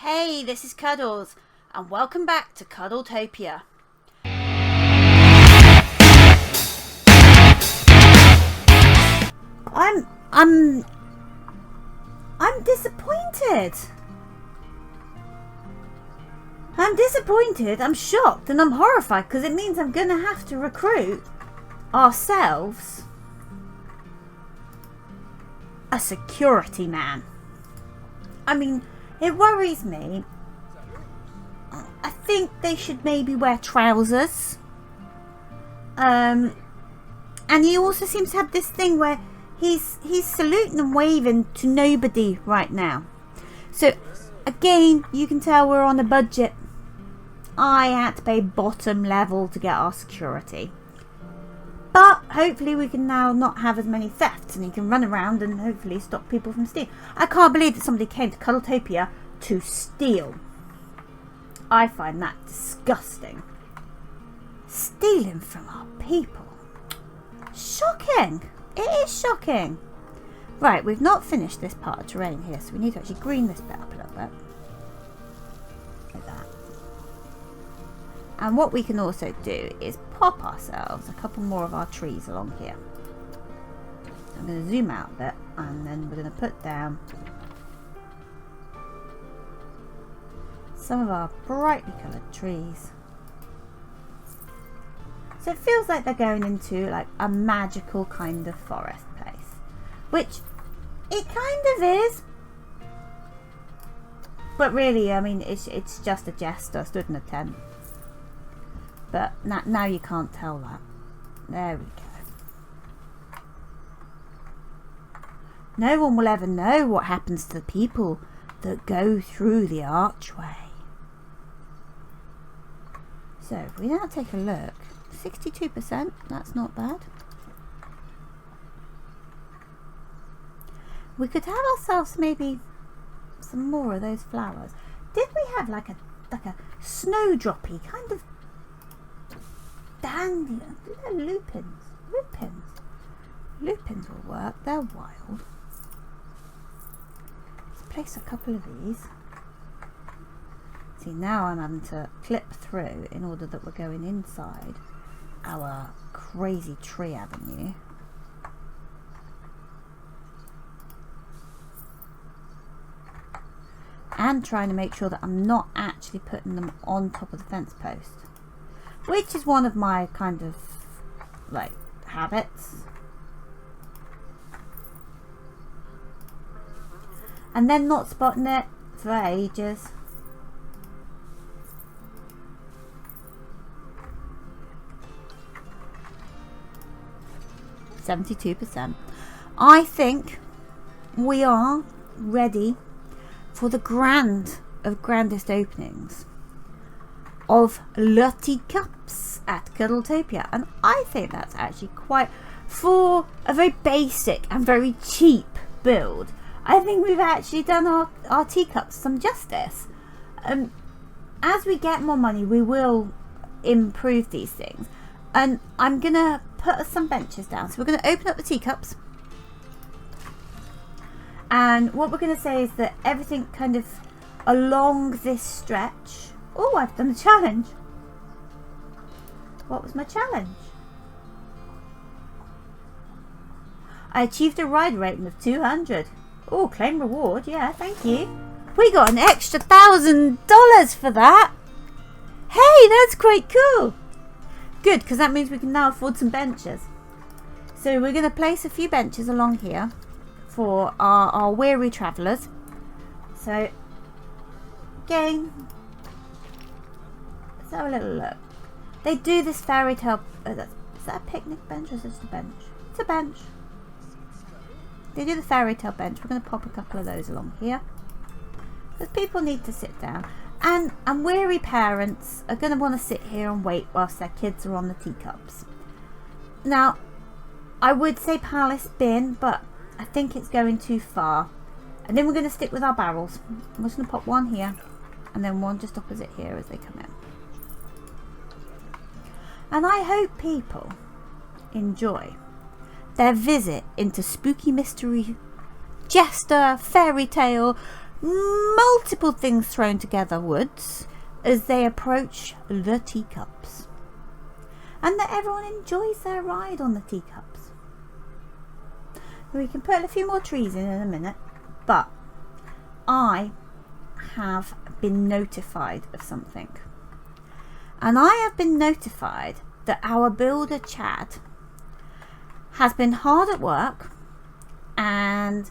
Hey, this is Cuddles, and welcome back to Cuddletopia. I'm disappointed. I'm disappointed, I'm shocked, and I'm horrified because it means I'm gonna have to recruit ourselves a security man. I mean, it worries me. I think they should maybe wear trousers. And he also seems to have this thing where he's saluting and waving to nobody right now. So again, you can tell we're on a budget. I had to pay bottom level to get our security. But hopefully we can now not have as many thefts and he can run around and hopefully stop people from stealing. I can't believe that somebody came to Cuddletopia to steal. I find that disgusting. Stealing from our people. Shocking. It is shocking. Right, we've not finished this part of terrain here, so we need to actually green this bit up a little bit. Like that. And what we can also do is pop ourselves a couple more of our trees along here. I'm going to zoom out a bit and then we're going to put down some of our brightly coloured trees. So it feels like they're going into like a magical kind of forest place, which it kind of is. But really, I mean, it's just a jester stood in a tent. But now you can't tell that. There we go. No one will ever know what happens to the people that go through the archway. So if we now take a look, 62%, that's not bad. We could have ourselves maybe some more of those flowers. Did we have like a snowdroppy kind of dandelion? They're lupins. Lupins will work. They're wild. Let's place a couple of these. See, now I'm having to clip through in order that we're going inside our crazy tree avenue. And trying to make sure that I'm not actually putting them on top of the fence post, which is one of my kind of like habits. And then not spotting it for ages. %. I think we are ready for the grandest openings of TeaCups at Cuddletopia, and I think that's actually quite, for a very basic and very cheap build, I think we've actually done our teacups some justice. As we get more money, we will improve these things, and I'm gonna put some benches down. So we're going to open up the teacups, and what we're going to say is that everything kind of along this stretch. Oh, I've done a challenge. What was my challenge? I achieved a ride rating of 200. Oh, claim reward. Yeah, thank you. We got an extra $1,000 for that. Hey, that's quite cool. Good, because that means we can now afford some benches. So we're going to place a few benches along here for our weary travellers. So, again, let's have a little look. They do this fairy tale. Is that a picnic bench or is it just a bench? It's a bench. They do the fairy tale bench. We're going to pop a couple of those along here, because people need to sit down. And weary parents are going to want to sit here and wait whilst their kids are on the teacups. Now, I would say Palace bin, but I think it's going too far. And then we're going to stick with our barrels. I'm just going to pop one here and then one just opposite here as they come in. And I hope people enjoy their visit into spooky mystery, jester, fairy tale, multiple things thrown together woods as they approach the teacups, and that everyone enjoys their ride on the teacups. We can put a few more trees in a minute, but I have been notified of something, and I have been notified that our builder Chad has been hard at work, and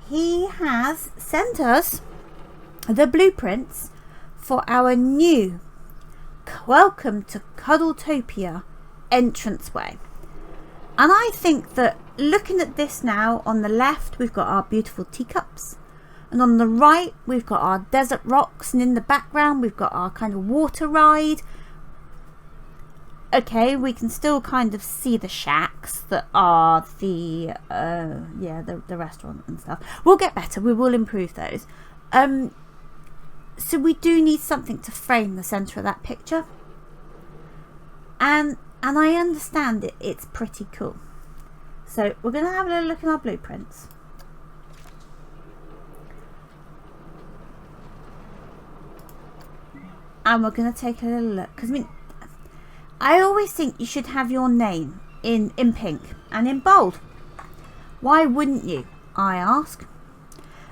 he has sent us the blueprints for our new Welcome to Cuddletopia entranceway. And I think that looking at this now, on the left we've got our beautiful teacups, and on the right we've got our desert rocks, and in the background we've got our kind of water ride. Okay, we can still kind of see the shacks that are the restaurant and stuff. We'll get better, we will improve those. So we do need something to frame the centre of that picture. And I understand it's pretty cool. So we're going to have a little look at our blueprints. And we're going to take a little look. Because I always think you should have your name in pink and in bold. Why wouldn't you, I ask?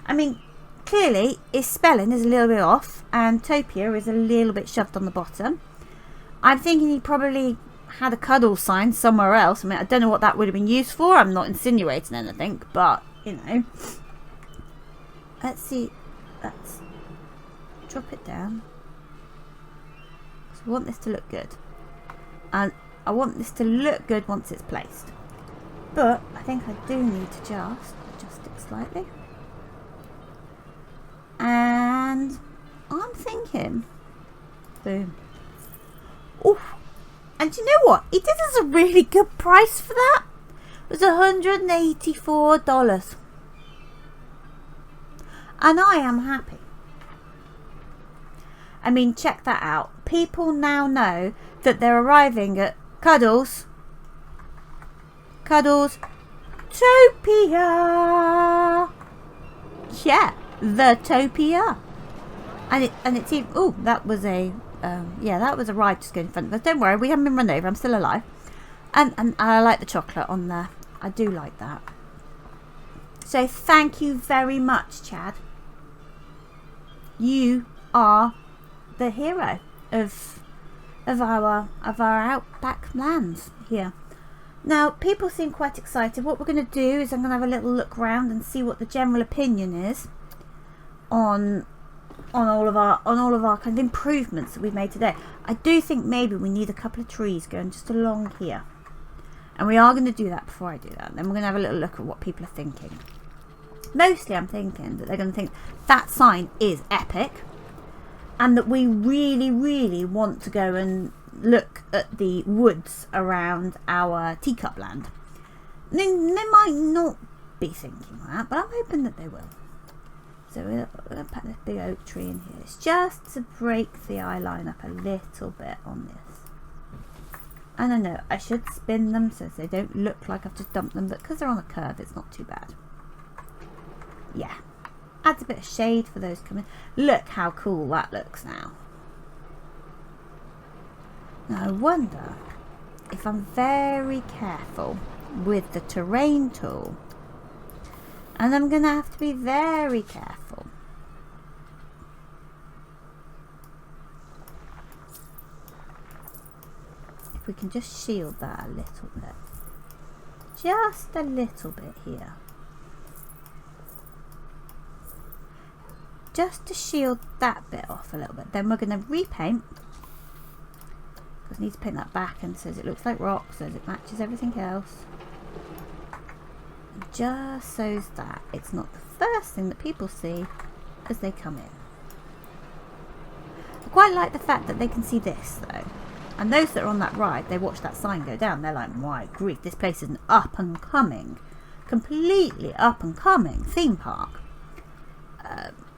I mean, clearly his spelling is a little bit off and Topia is a little bit shoved on the bottom. I'm thinking he probably had a cuddle sign somewhere else. I mean, I don't know what that would have been used for. I'm not insinuating anything, but, you know. Let's see. Let's drop it down. So I want this to look good. And I want this to look good once it's placed. But I think I do need to just adjust it slightly. And I'm thinking, boom. Oof. And you know what? He did us a really good price for that. It was $184. And I am happy. I mean, check that out. People now know that they're arriving at Cuddles Topia. Yeah, the Topia. And it's even, oh, that was a that was a ride just going in front of us. Don't worry, we haven't been run over. I'm still alive. And I like the chocolate on there. I do like that. So thank you very much, Chad. You are the hero of our outback lands here. Now, people seem quite excited. What we're going to do is I'm going to have a little look around and see what the general opinion is on all of our kind of improvements that we've made today. I do think maybe we need a couple of trees going just along here, and we are going to do that before I do that. Then we're going to have a little look at what people are thinking. Mostly I'm thinking that they're going to think that sign is epic, and that we really, really want to go and look at the woods around our teacup land. They might not be thinking that, but I'm hoping that they will. So we're going to put this big oak tree in here. It's just to break the eye line up a little bit on this. And I know I should spin them so they don't look like I've just dumped them, but because they're on a curve, it's not too bad. Yeah. Adds a bit of shade for those coming. Look how cool that looks now. Now I wonder if I'm very careful with the terrain tool. And I'm going to have to be very careful. If we can just shield that a little bit. Just a little bit here. Just to shield that bit off a little bit. Then we're going to repaint. Because I need to paint that back and so it looks like rock, so it matches everything else. Just so that it's not the first thing that people see as they come in. I quite like the fact that they can see this though. And those that are on that ride, they watch that sign go down. They're like, my grief, this place is an up and coming, completely up and coming theme park.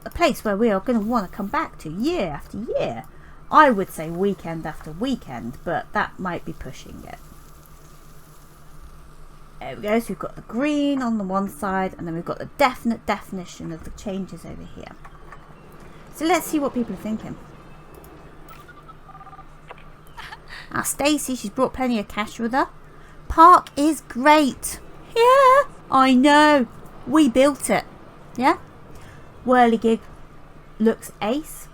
A place where we are going to want to come back to year after year. I would say weekend after weekend, but that might be pushing it. There we go, so we've got the green on the one side, and then we've got the definite definition of the changes over here. So let's see what people are thinking. Now Stacey, she's brought plenty of cash with her. Park is great. Yeah, I know. We built it. Yeah. Whirligig looks ace.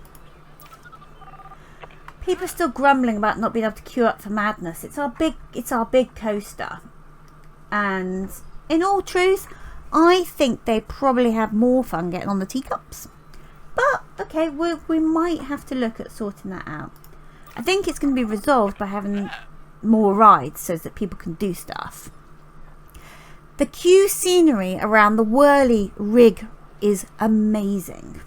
People are still grumbling about not being able to queue up for Madness. It's our big coaster. And in all truth, I think they probably have more fun getting on the teacups. But okay, we might have to look at sorting that out. I think it's going to be resolved by having more rides so that people can do stuff. The queue scenery around the whirly rig is amazing.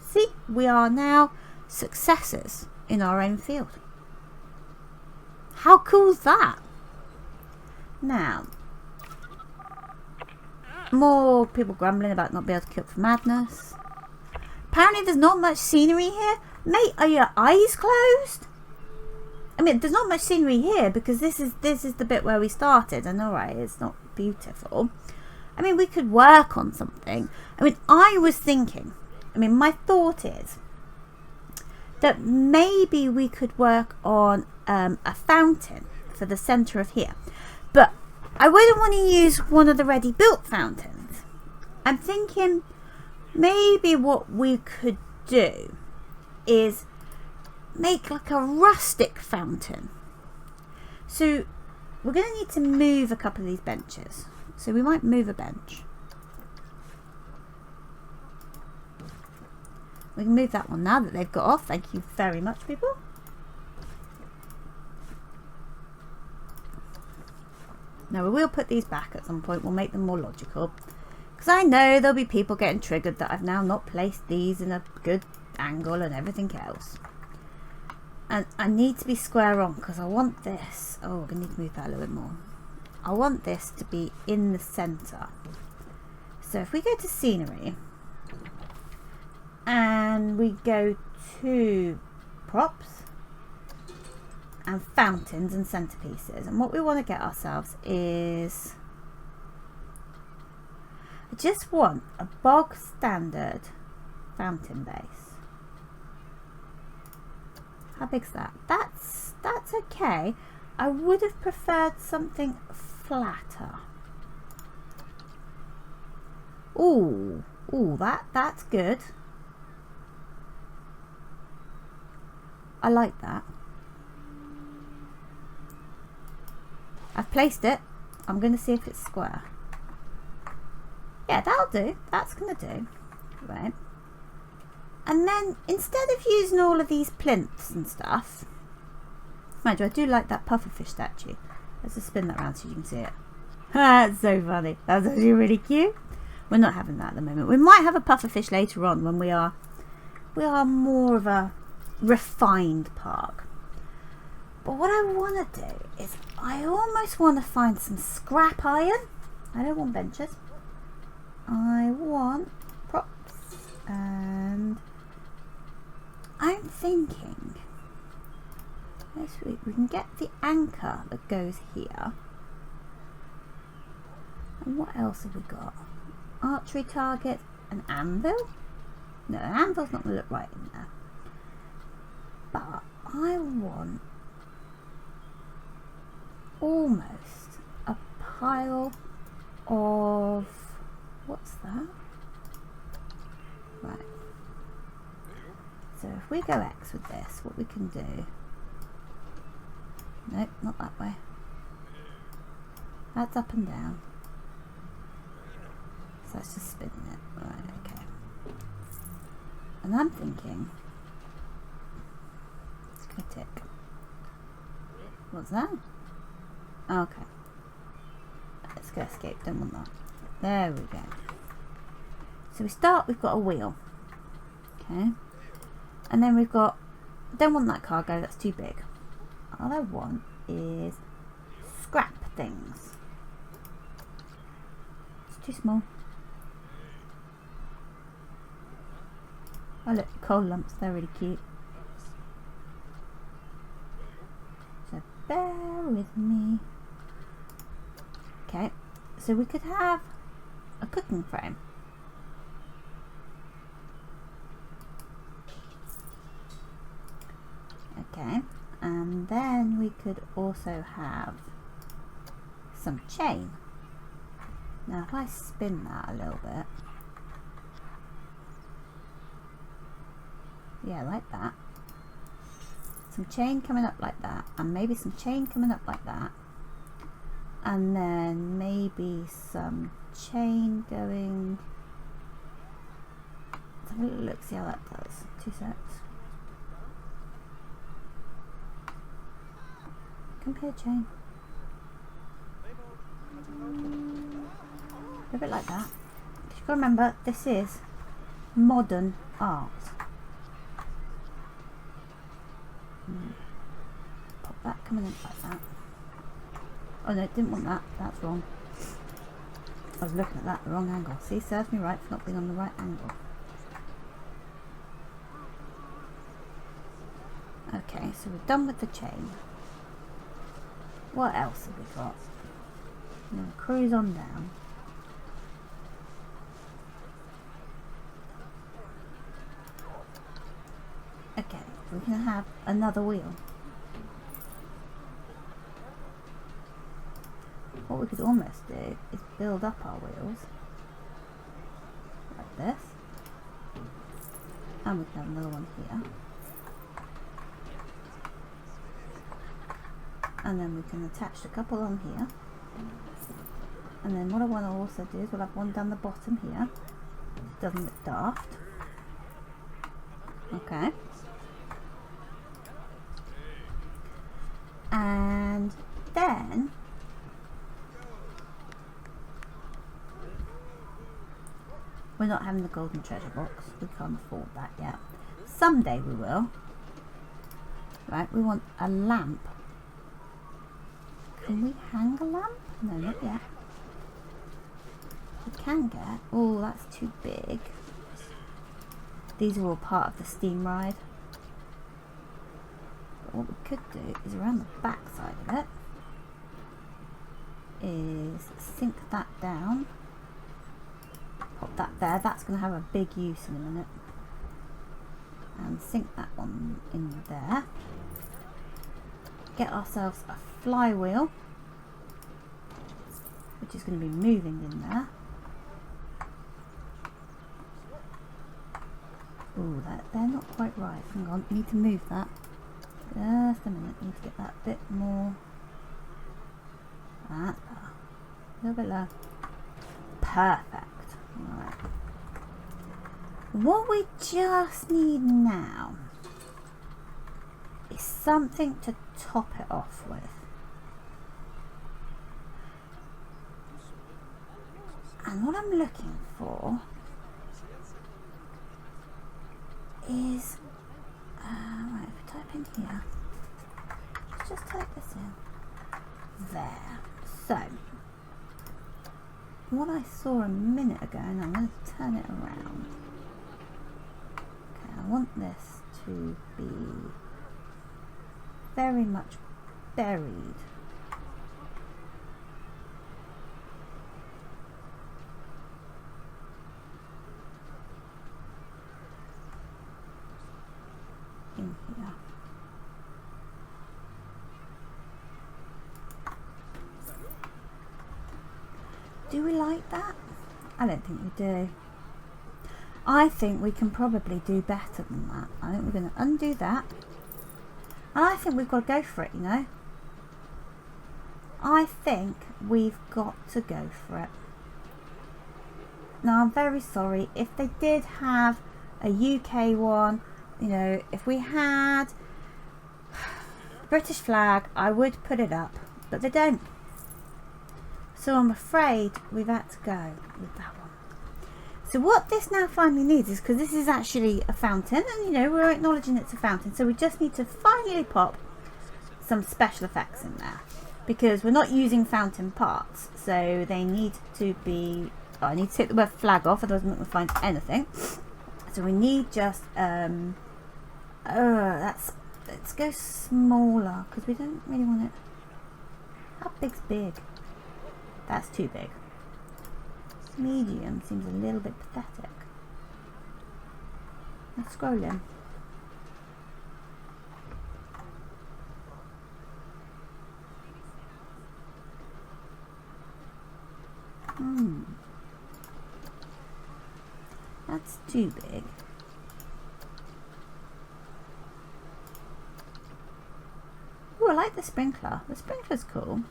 See, we are now successors in our own field. How cool is that? Now, more people grumbling about not being able to queue up for Madness. Apparently there's not much scenery here. Mate, are your eyes closed? I mean, there's not much scenery here because this is the bit where we started. And alright, it's not beautiful. I mean, we could work on something. I mean, I was thinking, my thought is that maybe we could work on a fountain for the centre of here. But I wouldn't want to use one of the ready built fountains. I'm thinking maybe what we could do is make like a rustic fountain. So we're going to need to move a couple of these benches. So we might move a bench. We can move that one now that they've got off. Thank you very much, people. Now we will put these back at some point. We'll make them more logical. Because I know there'll be people getting triggered that I've now not placed these in a good angle and everything else. And I need to be square on because I want this. Oh, I need to move that a little bit more. I want this to be in the centre. So if we go to scenery and we go to props and fountains and centerpieces, and what we want to get ourselves is, I just want a bog standard fountain base. How big's that? That's okay. I would have preferred something flatter. Ooh, that's good. I like that. I've placed it. I'm going to see if it's square. Yeah, that'll do. That's going to do. Right. And then, instead of using all of these plinths and stuff, mind you, I do like that pufferfish statue. Let's just spin that around so you can see it. That's so funny. That's actually really cute. We're not having that at the moment. We might have a pufferfish later on when we are more of a refined park. But what I want to do is I almost want to find some scrap iron. I don't want benches. I want props, and I'm thinking we can get the anchor that goes here. And what else have we got? Archery target, an anvil? No, an anvil's not going to look right in there. But I want almost a pile of, what's that? Right. So if we go X with this, what we can do, nope, not that way. That's up and down. So that's just spinning it. Right, okay. And I'm thinking, let's go tick. What's that? Oh, okay. Let's go escape, don't want that. There we go. So we start, we've got a wheel. Okay. And then we've got, don't want that cargo, that's too big. All I want is scrap things. It's too small. Oh look, coal lumps, they're really cute. So bear with me. Okay, so we could have a cooking frame. Okay, and then we could also have some chain. Now if I spin that a little bit, yeah, like that. Some chain coming up like that, and maybe some chain coming up like that, and then maybe some chain going. Let's have a little look, see how that does. 2 secs. Compare chain. A bit like that. You've got to remember, this is modern art. Pop that coming in like that. Oh no, didn't want that. That's wrong. I was looking at that the wrong angle. See, serves me right for not being on the right angle. Okay, so we're done with the chain. What else have we got? I'm going to cruise on down. Okay, we can have another wheel. What we could almost do is build up our wheels like this, and we can have another one here, and then we can attach a couple on here, and then what I want to also do is we'll have one down the bottom here. It doesn't look daft. Okay. And then we're not having the golden treasure box. We can't afford that yet. Someday we will. Right, we want a lamp. Can we hang a lamp? No, not yet. We can get... Oh, that's too big. These are all part of the steam ride. But what we could do is around the back side of it is sink that down. Pop that there. That's going to have a big use in a minute. And sink that one in there. Get ourselves a flywheel, which is going to be moving in there. Oh, they're not quite right. Hang on, need to move that. Just a minute, need to get that bit more. That's better. A little bit lower. Perfect. Alright. What we just need now is something to top it off with. And what I'm looking for is, right, if we type in here, let's just type this in. There. So, what I saw a minute ago, and I'm going to turn it around. Okay, I want this to be very much buried. In here. Do we like that? I don't think we do. I think we can probably do better than that. I think we're going to undo that. And I think we've got to go for it, you know. I think we've got to go for it. Now, I'm very sorry. If they did have a UK one, you know, if we had British flag, I would put it up. But they don't. So I'm afraid we've had to go with that one. So what this now finally needs is, because this is actually a fountain, and you know, we're acknowledging it's a fountain, so we just need to finally pop some special effects in there. Because we're not using fountain parts, so they need to be... Oh, I need to take the word flag off, otherwise I'm not going to find anything. So we need just... let's go smaller, because we don't really want it... How big's big? That's too big. Medium seems a little bit pathetic. Let's scroll in. too big. Oh, I like the sprinkler. The sprinkler's cool.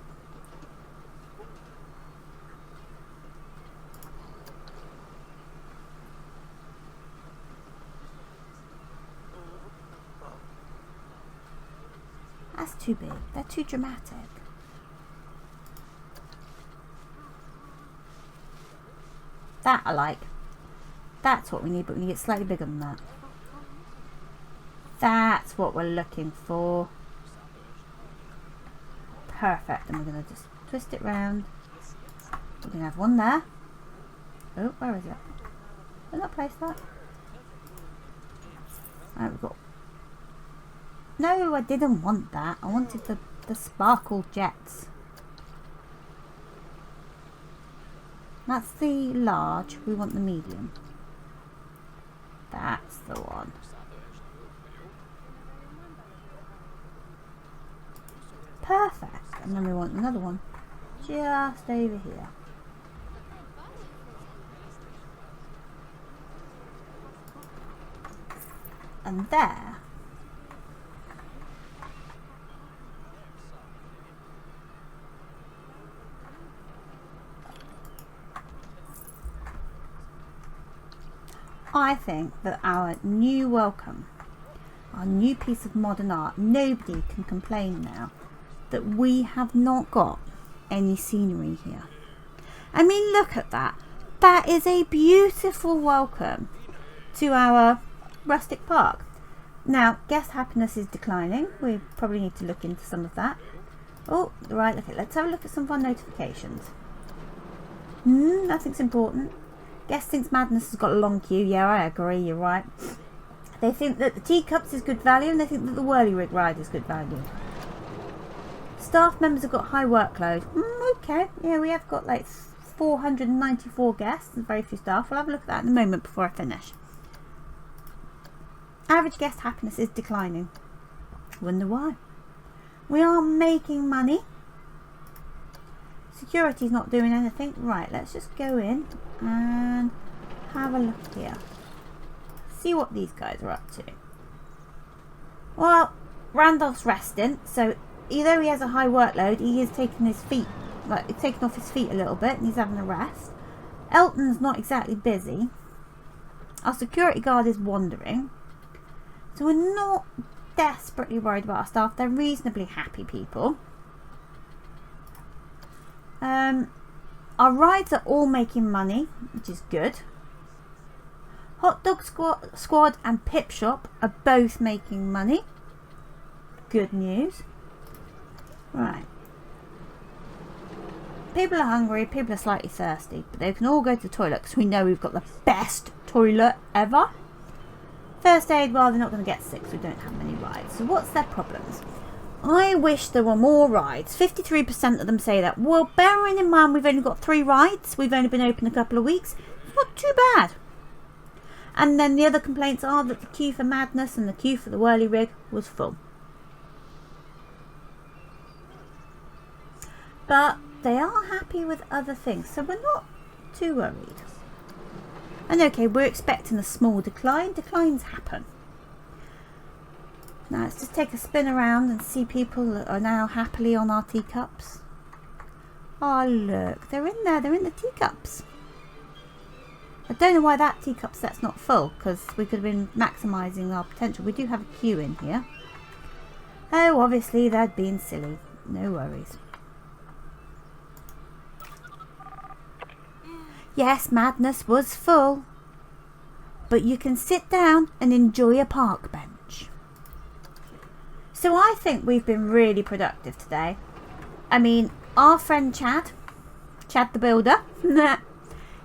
That's too big. They're too dramatic. That I like. That's what we need, but we need it slightly bigger than that. That's what we're looking for. Perfect. And we're going to just twist it round. We're going to have one there. Oh, where is it? Did I not place that? Right, we've got... No, I didn't want that. I wanted the sparkle jets. That's the large. We want the medium. That's the one. Perfect. And then we want another one just over here. And there. I think that our new welcome, our new piece of modern art, nobody can complain now that we have not got any scenery here. I mean, look at that. That is a beautiful welcome to our rustic park. Now, guest happiness is declining. We probably need to look into some of that. Oh, right, okay, let's have a look at some of our notifications. Nothing's important. Guest thinks Madness has got a long queue. Yeah, I agree, you're right. They think that the TeaCups is good value, and they think that the Whirly-Rig ride is good value. Staff members have got high workload. Okay, yeah, we have got like 494 guests and very few staff. We'll have a look at that in a moment before I finish. Average guest happiness is declining. Wonder why. We are making money. Security's not doing anything. Right, let's just go in and have a look here. See what these guys are up to. Well, Randolph's resting, so although he has a high workload, he is taking his feet, like taking off his feet a little bit, and he's having a rest. Elton's not exactly busy. Our security guard is wandering. So we're not desperately worried about our staff. They're reasonably happy people. Our rides are all making money, which is good. Hot Dog Squad and Pip Shop are both making money. Good news. Right. People are hungry, people are slightly thirsty, but they can all go to the toilet because we know we've got the best toilet ever. First aid, well, they're not going to get sick, so we don't have many rides. So what's their problems? I wish there were more rides. 53% of them say that. Well, bearing in mind we've only got 3 rides. We've only been open a couple of weeks. It's not too bad. And then the other complaints are that the queue for Madness and the queue for the Whirly-Rig was full. But they are happy with other things, so we're not too worried. And okay, we're expecting a small decline. Declines happen. Now let's just take a spin around and see people that are now happily on our teacups. Oh look, they're in there, they're in the teacups. I don't know why that teacup set's not full, because we could have been maximising our potential. We do have a queue in here. Oh, obviously they're being silly. No worries. Yes, Madness was full. But you can sit down and enjoy a park bench. So I think we've been really productive today. I mean, our friend Chad the Builder,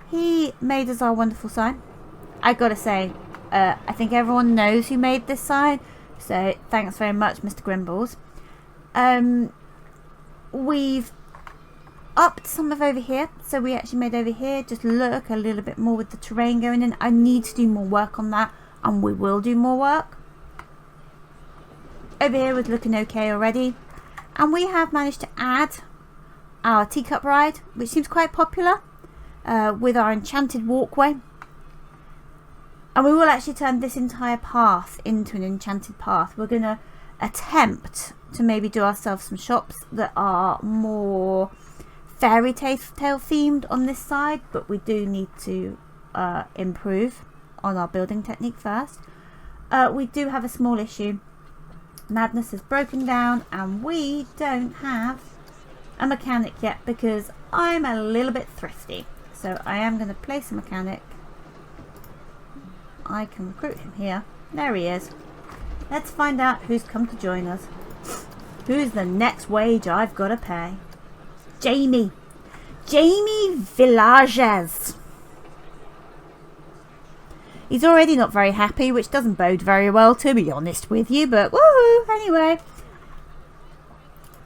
he made us our wonderful sign. I gotta say, I think everyone knows who made this sign. So thanks very much, Mr. Grimbles. We've upped some of over here. So we actually made over here just look a little bit more with the terrain going in. I need to do more work on that, and we will do more work. Over here was looking okay already, and we have managed to add our teacup ride, which seems quite popular, with our enchanted walkway. And we will actually turn this entire path into an enchanted path. We're going to attempt to maybe do ourselves some shops that are more fairy tale themed on this side, but we do need to improve on our building technique first. We do have a small issue. Madness has broken down and we don't have a mechanic yet because I'm a little bit thrifty. So I am going to place a mechanic. I can recruit him here. There he is. Let's find out who's come to join us. Who's the next wage I've got to pay? Jamie. Jamie Villages. He's already not very happy, which doesn't bode very well, to be honest with you, but woohoo, anyway.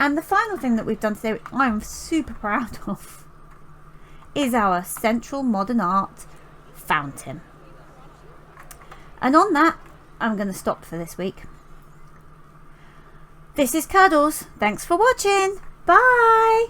And the final thing that we've done today, which I'm super proud of, is our central modern art fountain. And on that, I'm going to stop for this week. This is Cuddles. Thanks for watching. Bye.